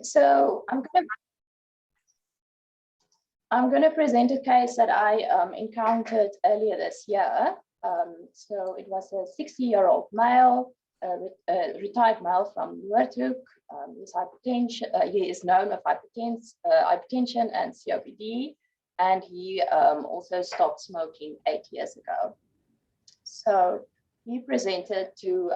So I'm going to present a case that I encountered earlier this year. So it was a 60-year-old male, retired male from Noordhoek. His hypertension, he is known of hypertension and COPD, and he also stopped smoking 8 years ago. So he presented to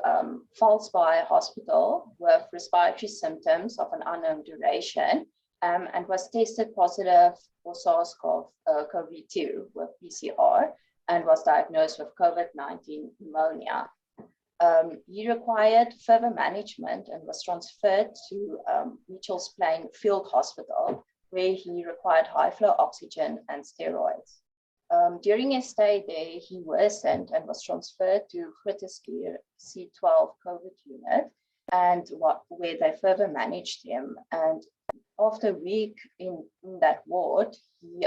Valsbaai Hospital with respiratory symptoms of an unknown duration and was tested positive for SARS-CoV-2 with PCR and was diagnosed with COVID-19 pneumonia. He required further management and was transferred to Mitchells Plain Field Hospital, where he required high flow oxygen and steroids. During his stay there, he worsened and was transferred to Groote Schuur C12 COVID unit, and where they further managed him. And after a week in that ward, he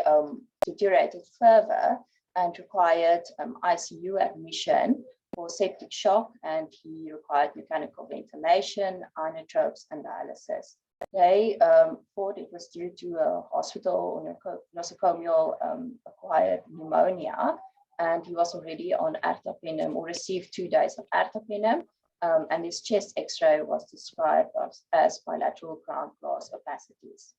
deteriorated further and required ICU admission for septic shock, and he required mechanical ventilation, inotropes, and dialysis. They thought it was due to a hospital nosocomial acquired pneumonia, and he was already on ertapenem or received 2 days of ertapenem, and his chest X-ray was described as bilateral ground glass opacities.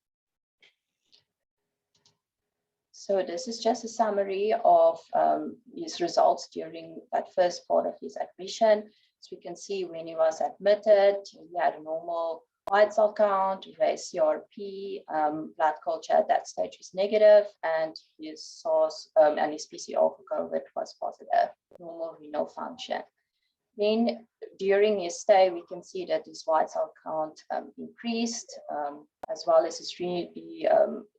So this is just a summary of his results during that first part of his admission. So we can see when he was admitted, he had a normal white cell count, raised CRP, blood culture at that stage was negative, and his SARS and his PCR for COVID was positive, normal renal function. Then during his stay, we can see that his white cell count increased, as well as his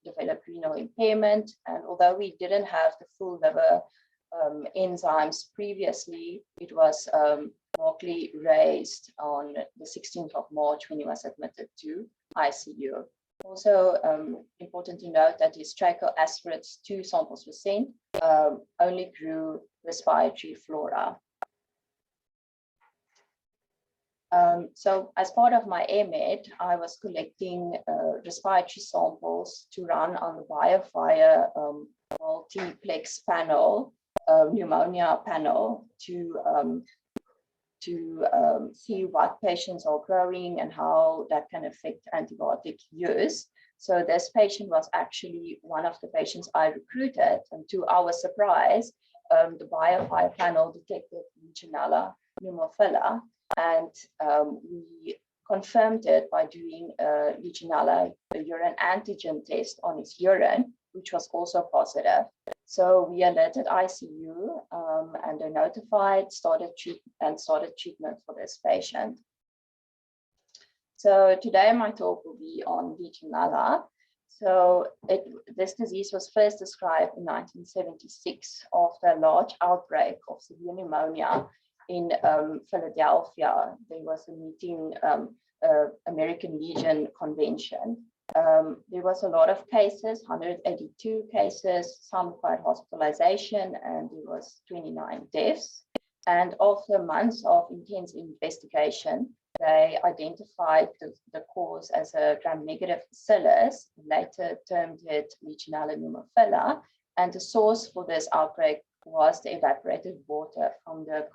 developed renal impairment. And although we didn't have the full liver enzymes previously, it was markedly raised on the 16th of March when he was admitted to ICU. Also important to note that his tracheal aspirates 2 samples were sent, only grew respiratory flora. So as part of my AMED, I was collecting respiratory samples to run on the BioFire multiplex panel, pneumonia panel, to see what patients are growing and how that can affect antibiotic use. So this patient was actually one of the patients I recruited, and to our surprise, the BioFire panel detected Legionella pneumophila, and we confirmed it by doing a Legionella urine antigen test on his urine, which was also positive. So we alerted ICU and they notified, started treatment for this patient. So today my talk will be on Legionella. So this disease was first described in 1976 after a large outbreak of severe pneumonia in Philadelphia. There was a meeting, American Legion Convention. There was a lot of cases, 182 cases, some required hospitalization, and there was 29 deaths. And after months of intense investigation, they identified the cause as a gram-negative bacillus, later termed it Legionella pneumophila, and the source for this outbreak was the evaporated water from the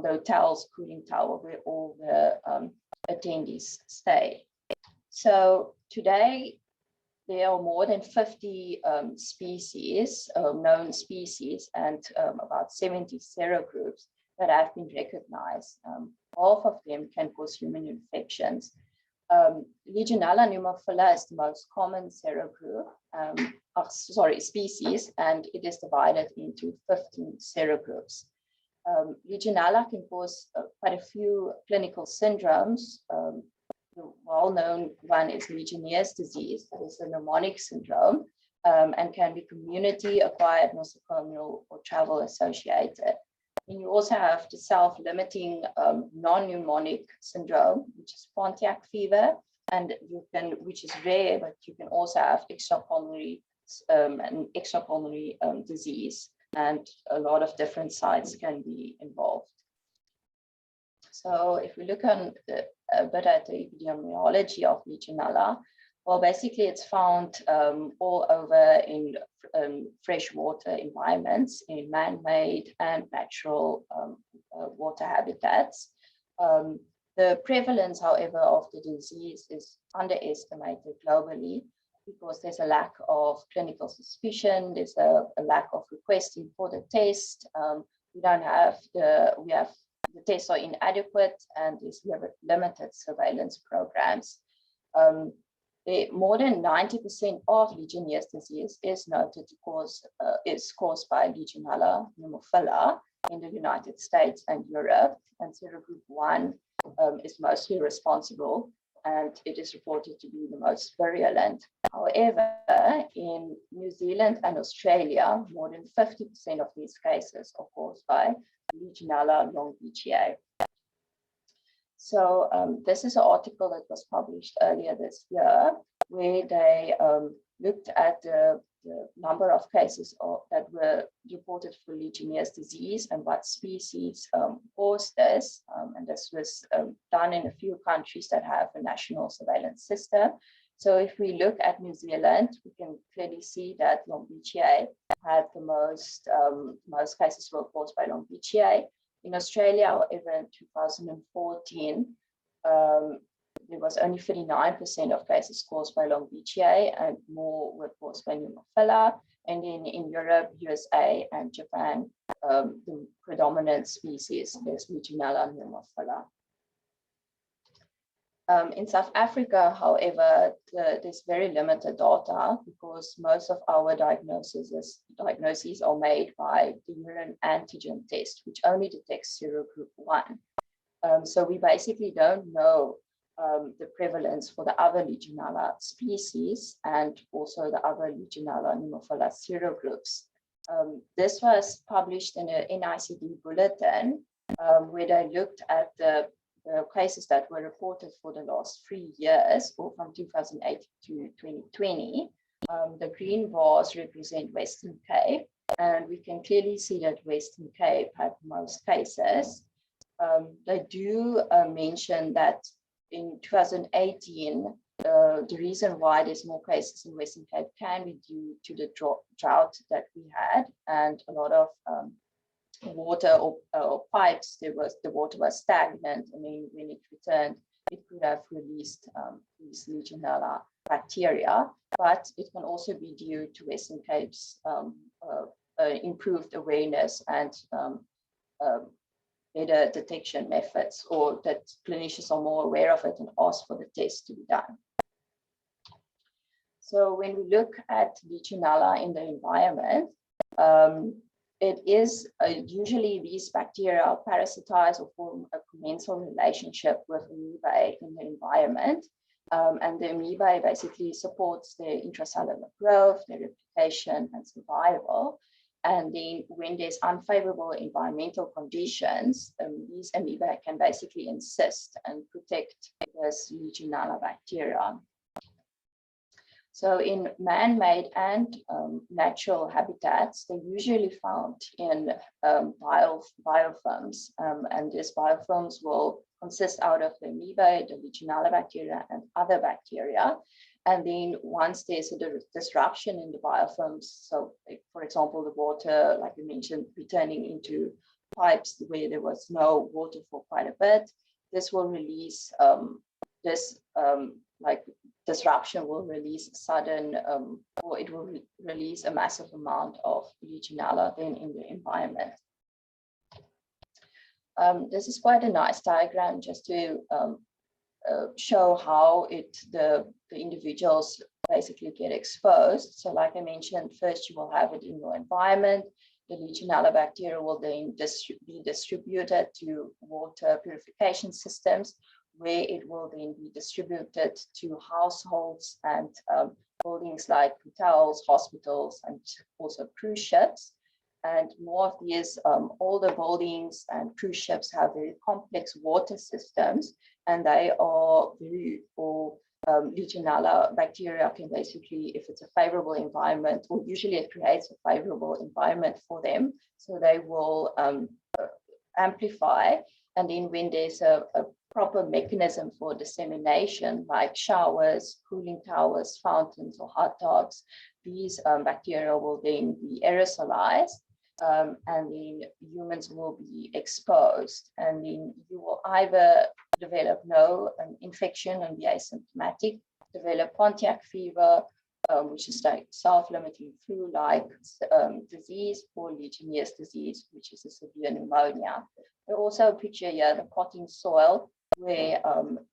hotel's cooling tower where all the attendees stay. So today, there are more than 50 species, known species, and about 70 serogroups that have been recognized. Half of them can cause human infections. Legionella pneumophila is the most common serogroup, species, and it is divided into 15 serogroups. Legionella can cause quite a few clinical syndromes. The well-known one is Legionnaire's disease, that is a pneumonic syndrome, and can be community-acquired, nosocomial, or travel-associated. And you also have the self-limiting non-pneumonic syndrome, which is Pontiac fever, and which is rare, but you can also have extrapulmonary disease, and a lot of different sites can be involved. So if we look on a bit at the epidemiology of Legionella, well, basically it's found all over in freshwater environments, in man-made and natural water habitats. The prevalence, however, of the disease is underestimated globally because there's a lack of clinical suspicion, there's a lack of requesting for the test. We have the tests are inadequate, and there's limited surveillance programs. More than 90% of Legionnaire's disease is noted to is caused by Legionella pneumophila in the United States and Europe, and serogroup 1 is mostly responsible, and it is reported to be the most virulent. However, in New Zealand and Australia, more than 50% of these cases are caused by Legionella longitudinale. So this is an article that was published earlier this year, where they looked at the number of cases that were reported for Legionnaire's disease and what species caused this. And this was done in a few countries that have a national surveillance system. So if we look at New Zealand, we can clearly see that longitudinale had the most cases were caused by longitudinale. In Australia, however, in 2014, there was only 39% of cases caused by longitudinale, and more were caused by pneumophila. And then in Europe, USA, and Japan, the predominant species is Legionella pneumophila. In South Africa, however, there's very limited data because most of our diagnoses are made by the urine antigen test, which only detects serogroup 1. So we basically don't know the prevalence for the other Legionella species and also the other Legionella pneumophila serogroups. This was published in an NICD bulletin where they looked at the cases that were reported for the last 3 years, or from 2008 to 2020. The green bars represent Western Cape, and we can clearly see that Western Cape had most cases. They do mention that in 2018, the reason why there's more cases in Western Cape can be due to the drought that we had, and a lot of water or pipes, the water was stagnant, and then when it returned, it could have released these Legionella bacteria, but it can also be due to Western Cape's improved awareness and better detection methods, or that clinicians are more aware of it and ask for the test to be done. So when we look at Legionella in the environment, it is usually these bacteria parasitize or form a commensal relationship with amoebae in the environment. And the amoebae basically supports their intracellular growth, their replication and survival. And then when there's unfavorable environmental conditions, these amoebae can basically insist and protect this Legionella bacteria. So in man-made and natural habitats, they're usually found in biofilms, and these biofilms will consist out of the amoebae, the Legionella bacteria, and other bacteria. And then once there's a disruption in the biofilms, so for example, the water, like we mentioned, returning into pipes where there was no water for quite a bit, this will release disruption will release sudden, or it will release a massive amount of Legionella then in the environment. This is quite a nice diagram just to show how the individuals basically get exposed. So like I mentioned, first you will have it in your environment. The Legionella bacteria will then be distributed to water purification systems, where it will then be distributed to households and buildings like hotels, hospitals, and also cruise ships. And more of these older buildings and cruise ships have very complex water systems, and they are very, or Legionella bacteria can basically, if it's a favorable environment, or usually it creates a favorable environment for them, so they will amplify. And then when there's a proper mechanism for dissemination, like showers, cooling towers, fountains, or hot tubs, these bacteria will then be aerosolized, and then humans will be exposed. And then you will either develop no infection and be asymptomatic, develop Pontiac fever, which is like self-limiting flu-like disease, or Legionnaire's disease, which is a severe pneumonia. There's also a picture here, the potting soil, where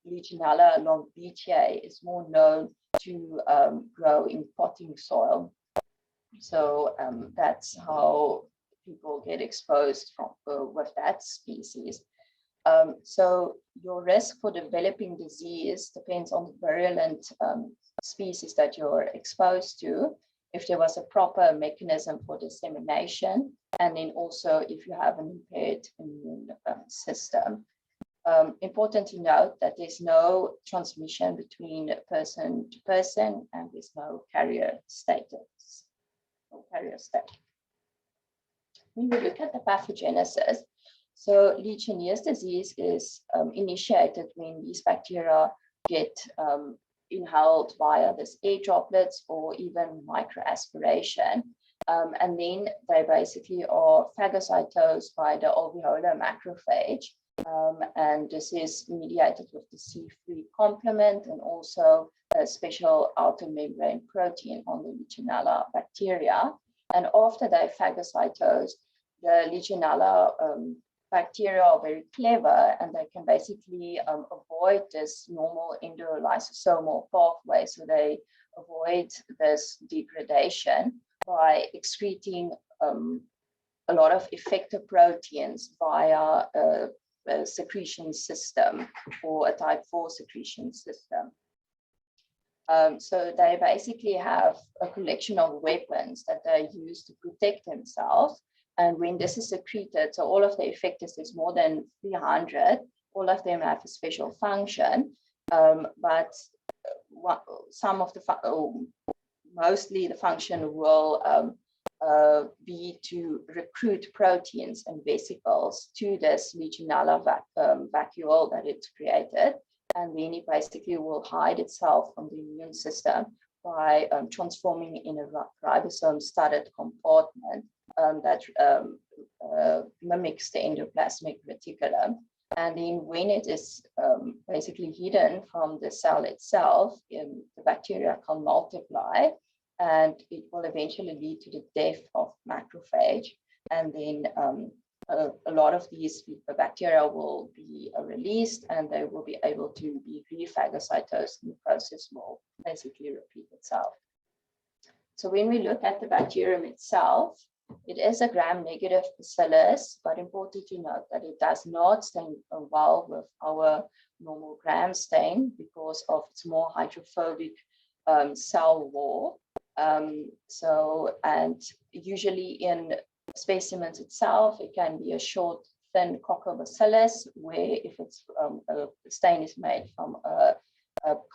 Legionella longitudinale is more known to grow in potting soil. So that's how people get exposed from, with that species. So your risk for developing disease depends on the virulent species that you're exposed to, if there was a proper mechanism for dissemination, and then also if you have an impaired immune system. Important to note that there's no transmission between person to person, and there's no carrier status. When we look at the pathogenesis, so Legionnaire's disease is initiated when these bacteria get inhaled via this air droplets or even microaspiration. And then they basically are phagocytosed by the alveolar macrophage. And this is mediated with the C3 complement and also a special outer membrane protein on the Legionella bacteria. And after they phagocytose, the Legionella bacteria are very clever, and they can basically avoid this normal endolysosomal pathway. So they avoid this degradation by excreting a lot of effector proteins via a secretion system, or a type 4 secretion system. So they basically have a collection of weapons that they use to protect themselves. And when this is secreted, so all of the effectors, there's more than 300, all of them have a special function, but some of the, mostly the function will be to recruit proteins and vesicles to this Legionella vacuole that it's created. And then it basically will hide itself from the immune system by transforming in a ribosome-studded compartment that mimics the endoplasmic reticulum. And then when it is basically hidden from the cell itself, the bacteria can multiply, and it will eventually lead to the death of macrophage. And then a lot of these bacteria will be released, and they will be able to be rephagocytosed, and the process will basically repeat itself. So when we look at the bacterium itself, it is a gram-negative bacillus, but important to note that it does not stain well with our normal gram stain because of its more hydrophobic cell wall. And usually in specimens itself, it can be a short, thin coccobacillus, where if it's a stain is made from a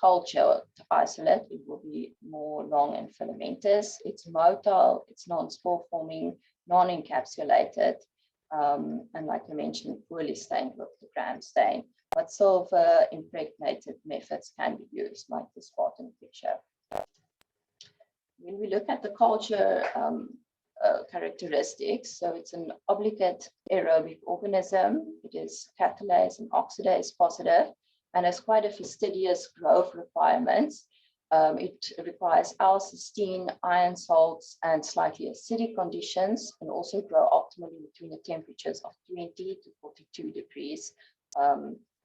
culture isolate, it will be more long and filamentous. It's motile, it's non-spore forming, non-encapsulated, and like I mentioned, poorly stained with the gram stain. But silver impregnated methods can be used, like this bottom picture. When we look at the culture characteristics, so it's an obligate aerobic organism. It is catalase and oxidase positive, and has quite a fastidious growth requirements. It requires L-cysteine, iron salts, and slightly acidic conditions, and also grow optimally between the temperatures of 20 to 42 degrees.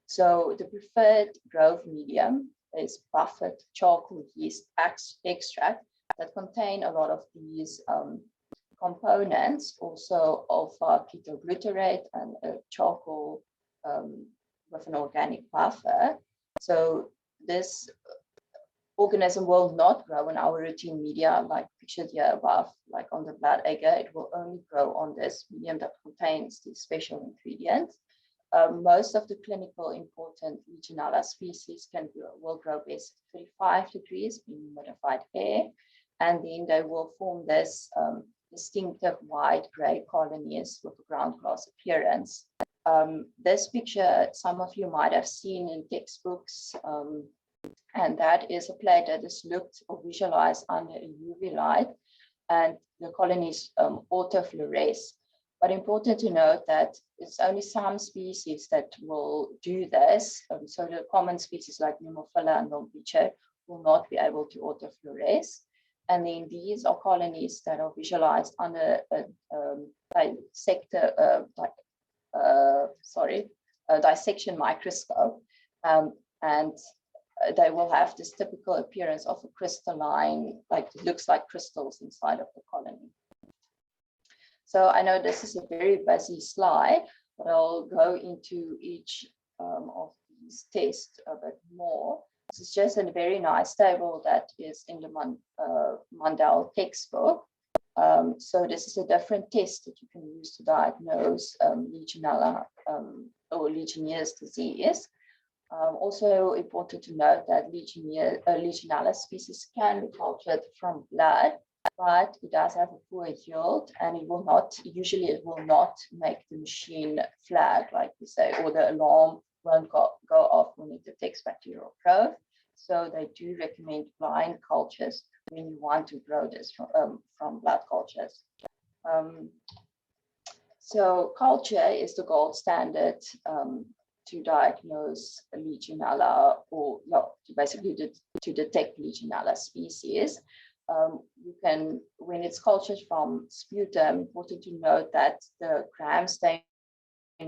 So the preferred growth medium is buffered charcoal yeast extract that contain a lot of these components, also alpha-ketoglutarate and charcoal with an organic buffer. So this organism will not grow in our routine media like pictured here above, like on the blood agar. It will only grow on this medium that contains these special ingredients. Most of the clinical important Legionella species will grow best at 35 degrees in humidified air, and then they will form this distinctive white gray colonies with a ground glass appearance. This picture, some of you might have seen in textbooks, and that is a plate that is looked or visualized under a UV light, and the colonies autofluoresce. But important to note that it's only some species that will do this. So the common species like Nemophila and Lompiche will not be able to autofluoresce. And then these are colonies that are visualized under a dissection microscope, and they will have this typical appearance of a crystalline, like it looks like crystals inside of the colony. So I know this is a very busy slide, but I'll go into each of these tests a bit more. This is just a very nice table that is in the Mundell textbook. So this is a different test that you can use to diagnose Legionella or Legionnaire's disease. Also important to note that Legionella species can be cultured from blood, but it does have a poor yield, and it will not make the machine flag, like we say, or the alarm won't go off when it detects bacterial growth. So they do recommend blind cultures when you want to grow this from blood cultures. So culture is the gold standard to diagnose Legionella, or basically to detect Legionella species. You can, when it's cultured from sputum, important to note that the gram stain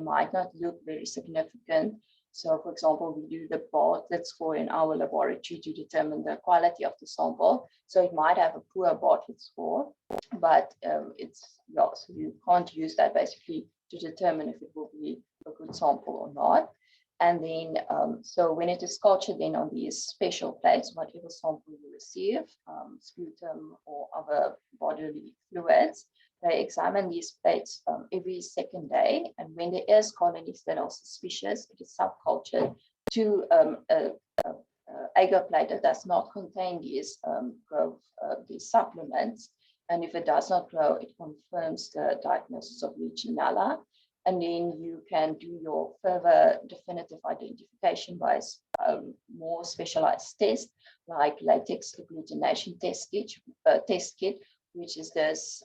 might not look very significant. So, for example, we do the Bartlett score in our laboratory to determine the quality of the sample. So it might have a poor Bartlett score, but so you can't use that basically to determine if it will be a good sample or not. And then, so when it is cultured then on these special plates, whatever sample you receive, sputum or other bodily fluids, they examine these plates every second day. And when there is colonies that are suspicious, it is subcultured to agar plate that does not contain these these supplements. And if it does not grow, it confirms the diagnosis of Legionella. And then you can do your further definitive identification by more specialized tests like latex agglutination test kit, which is this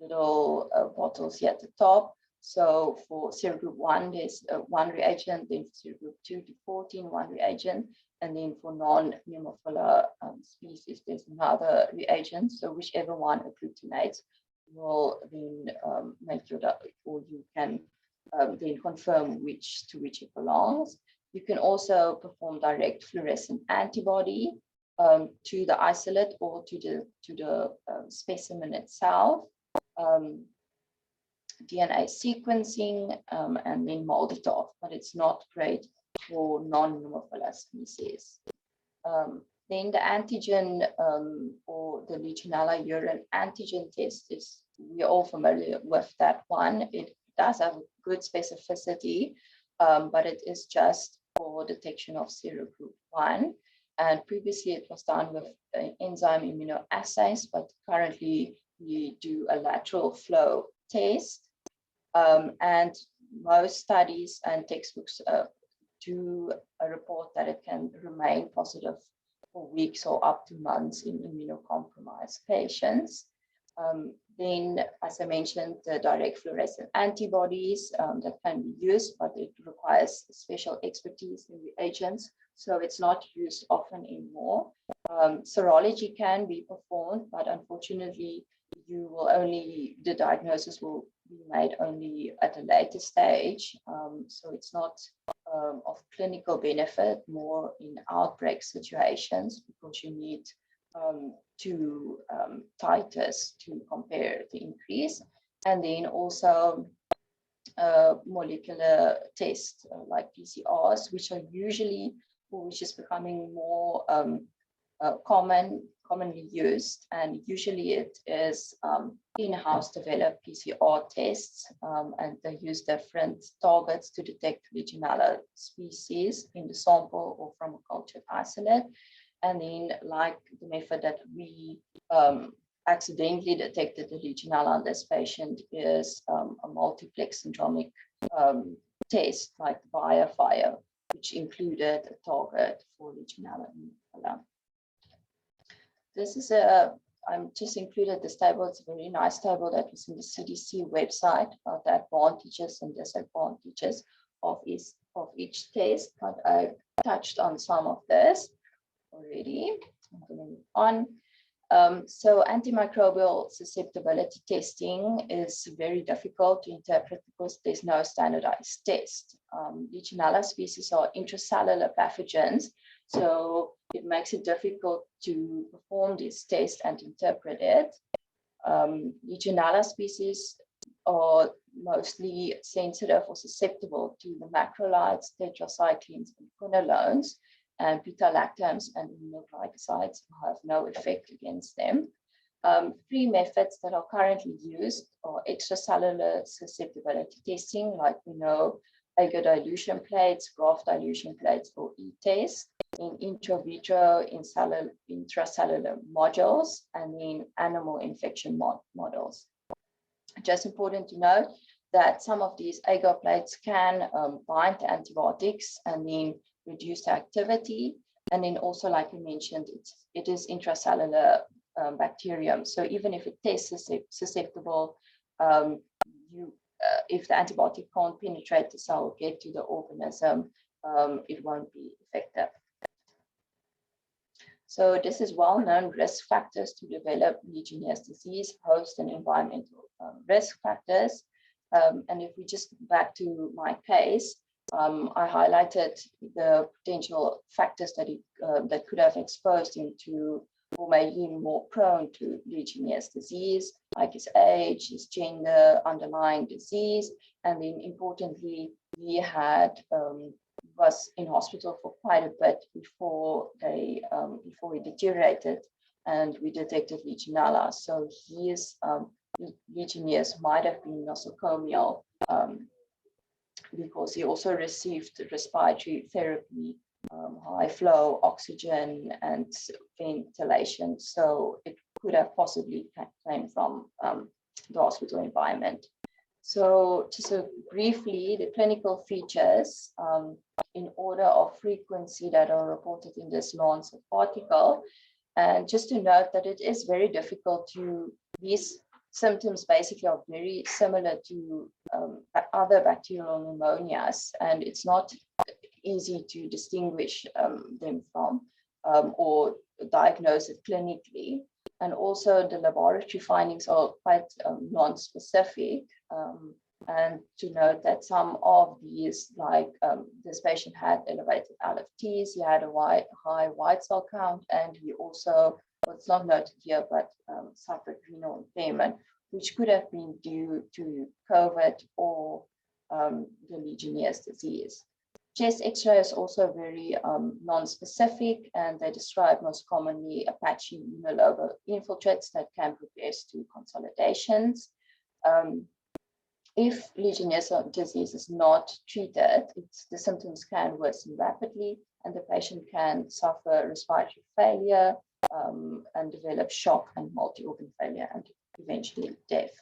little bottles here at the top. So for serogroup 1, there's one reagent, then for serogroup 2 to 14, one reagent, and then for non-Nemophila species, there's another reagent. So whichever one agglutinates will then make your, or you can then confirm to which it belongs. You can also perform direct fluorescent antibody to the isolate or to the specimen itself. DNA sequencing and then mold it off, but it's not great for non-Nemophila species. Then the antigen or the Legionella urine antigen test is, we're all familiar with that one. It does have a good specificity, but it is just for detection of serogroup 1. And previously it was done with enzyme immunoassays, but currently we do a lateral flow test. And most studies and textbooks do report that it can remain positive for weeks or up to months in immunocompromised patients. Then, as I mentioned, the direct fluorescent antibodies that can be used, but it requires special expertise in reagents, so it's not used often anymore. Serology can be performed, but unfortunately, the diagnosis will be made only at a later stage, so it's not of clinical benefit, more in outbreak situations, because you need two titers to compare the increase. And then also molecular tests like PCRs, which are usually, which is becoming more commonly used, and usually it is in-house developed PCR tests, and they use different targets to detect Legionella species in the sample or from a cultured isolate. And then, like the method that we accidentally detected the Legionella on this patient is a multiplex syndromic test like BioFire, which included a target for Legionella uniforme. This is I'm just included this table. It's a very nice table that was in the CDC website about the advantages and disadvantages of each test, but I touched on some of this already. I'm going to move on. So antimicrobial susceptibility testing is very difficult to interpret because there's no standardized test. Legionella species are intracellular pathogens, so it makes it difficult to perform this test and interpret it. Legionella species are mostly sensitive or susceptible to the macrolides, tetracyclines, and quinolones, and beta-lactams and aminoglycosides have no effect against them. Three methods that are currently used are extracellular susceptibility testing, like we know, agar dilution plates, graft dilution plates, or e-test, in intra vitro, intracellular modules, and in animal infection models. Just important to note that some of these agar plates can bind to antibiotics and then reduce the activity. And then also, like I mentioned, it is intracellular bacterium. So even if it tests susceptible, if the antibiotic can't penetrate the cell or get to the organism, it won't be effective. So this is well-known risk factors to develop Legionnaire's disease, host and environmental risk factors. And if we just go back to my case, I highlighted the potential factors that that could have exposed him to or made him more prone to Legionnaire's disease, like his age, his gender, underlying disease, and then importantly, he was in hospital for quite a bit before he deteriorated, and we detected Legionella. So his Legionnaire's might have been nosocomial because he also received respiratory therapy, high flow oxygen and ventilation. So it could have possibly came from the hospital environment. So just briefly, the clinical features in order of frequency that are reported in this Lancet article. And just to note that it is very difficult these symptoms basically are very similar to other bacterial pneumonias, and it's not easy to distinguish them from or diagnose it clinically. And also the laboratory findings are quite non-specific. And to note that some of these, like this patient had elevated LFTs, he had a high white cell count, and he also, well, it's not noted here, but suffered renal impairment, which could have been due to COVID or the Legionnaire's disease. Chest X-ray is also very non-specific, and they describe most commonly Apache immunolobal infiltrates that can progress to consolidations. If Legionnaire's disease is not treated, the symptoms can worsen rapidly, and the patient can suffer respiratory failure and develop shock and multi-organ failure, and eventually death.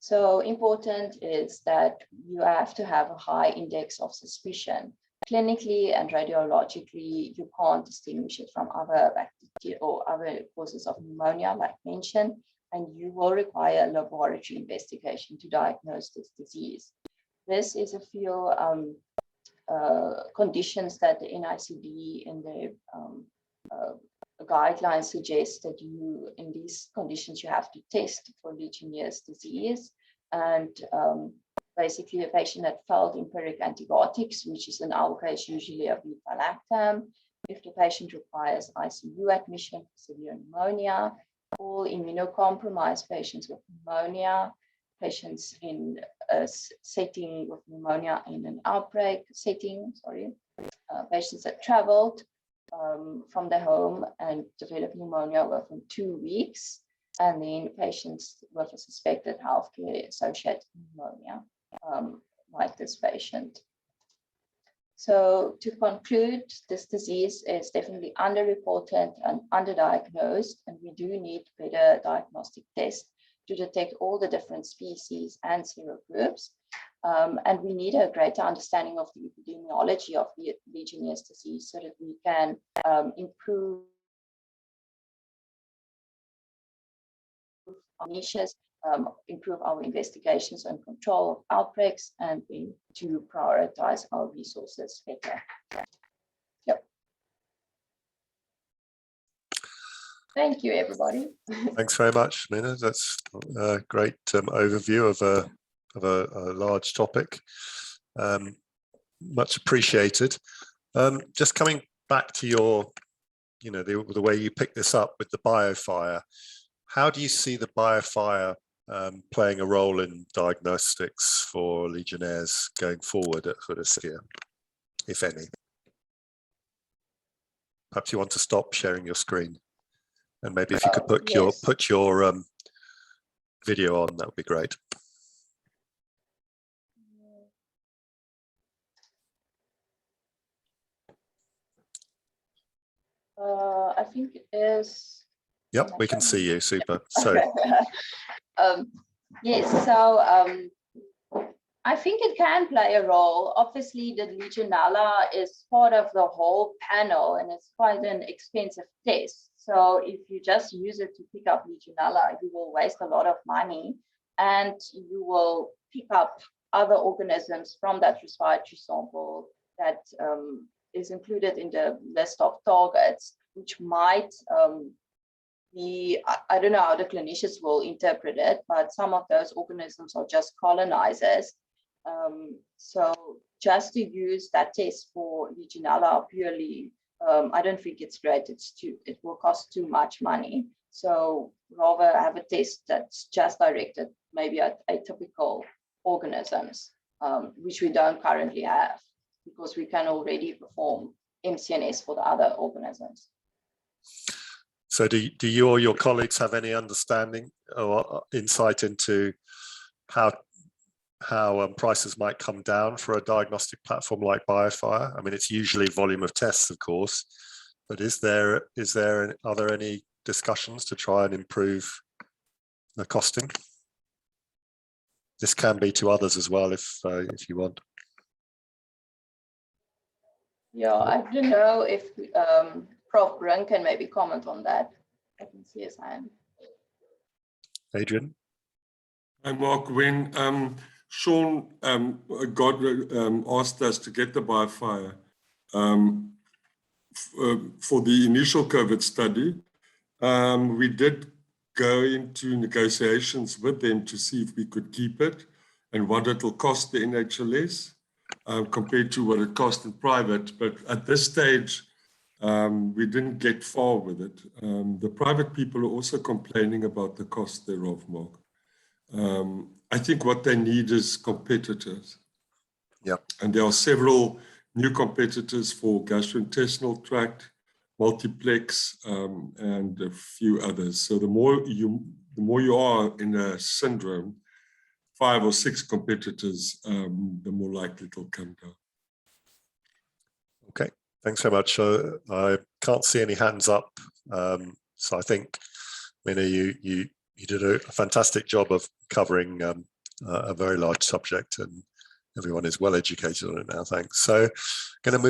So important is that you have to have a high index of suspicion. Clinically and radiologically, you can't distinguish it from other bacteria or other causes of pneumonia, like mentioned, and you will require laboratory investigation to diagnose this disease. This is a few conditions that the NICD in the guidelines suggest that in these conditions, you have to test for Legionnaire's disease. And basically a patient that failed empiric antibiotics, which is in our case usually a beta-lactam. If the patient requires ICU admission for severe pneumonia, all immunocompromised patients with pneumonia, patients in a setting with pneumonia in an outbreak setting, patients that traveled from their home and developed pneumonia within 2 weeks, and then patients with a suspected healthcare associated pneumonia, like this patient. So to conclude, this disease is definitely underreported and underdiagnosed, and we do need better diagnostic tests to detect all the different species and serogroups. And we need a greater understanding of the epidemiology of the Legionnaire's disease so that we can improve our niches, improve our investigations and control of outbreaks, and to prioritize our resources better. Yep. Thank you, everybody. Thanks very much, Mina. That's a great overview of a large topic. Much appreciated. Just coming back to your, the way you picked this up with the BioFire. How do you see the BioFire playing a role in diagnostics for Legionnaires going forward at Huddersfield, if any? Perhaps you want to stop sharing your screen, and maybe if you could put your video on, that would be great. I think it is. Yep, we can see you. Super. So yes, so I think it can play a role. Obviously, the Legionella is part of the whole panel, and it's quite an expensive test. So if you just use it to pick up Legionella, you will waste a lot of money, and you will pick up other organisms from that respiratory sample that is included in the list of targets, which might I don't know how the clinicians will interpret it, but some of those organisms are just colonizers. So just to use that test for Legionella purely, I don't think it's great. It will cost too much money. So rather have a test that's just directed maybe at atypical organisms, which we don't currently have, because we can already perform MCNS for the other organisms. So do you or your colleagues have any understanding or insight into how prices might come down for a diagnostic platform like BioFire? I mean, it's usually volume of tests, of course, but are there any discussions to try and improve the costing? This can be to others as well, if you want. Yeah, I don't know if Prof. Brun can maybe comment on that. I can see his hand. Adrian? Hi, Mark. When Sean asked us to get the BioFire for the initial COVID study, we did go into negotiations with them to see if we could keep it and what it will cost the NHLS compared to what it cost in private. But at this stage, we didn't get far with it. The private people are also complaining about the cost thereof, Mark. I think what they need is competitors. Yeah. And there are several new competitors for gastrointestinal tract, multiplex, and a few others. So the more you are in a syndrome, 5 or 6 competitors, the more likely it'll come down. Okay, thanks very much. I can't see any hands up. So I think, Mina, you did a fantastic job of covering a very large subject, and everyone is well educated on it now. Thanks. So going to move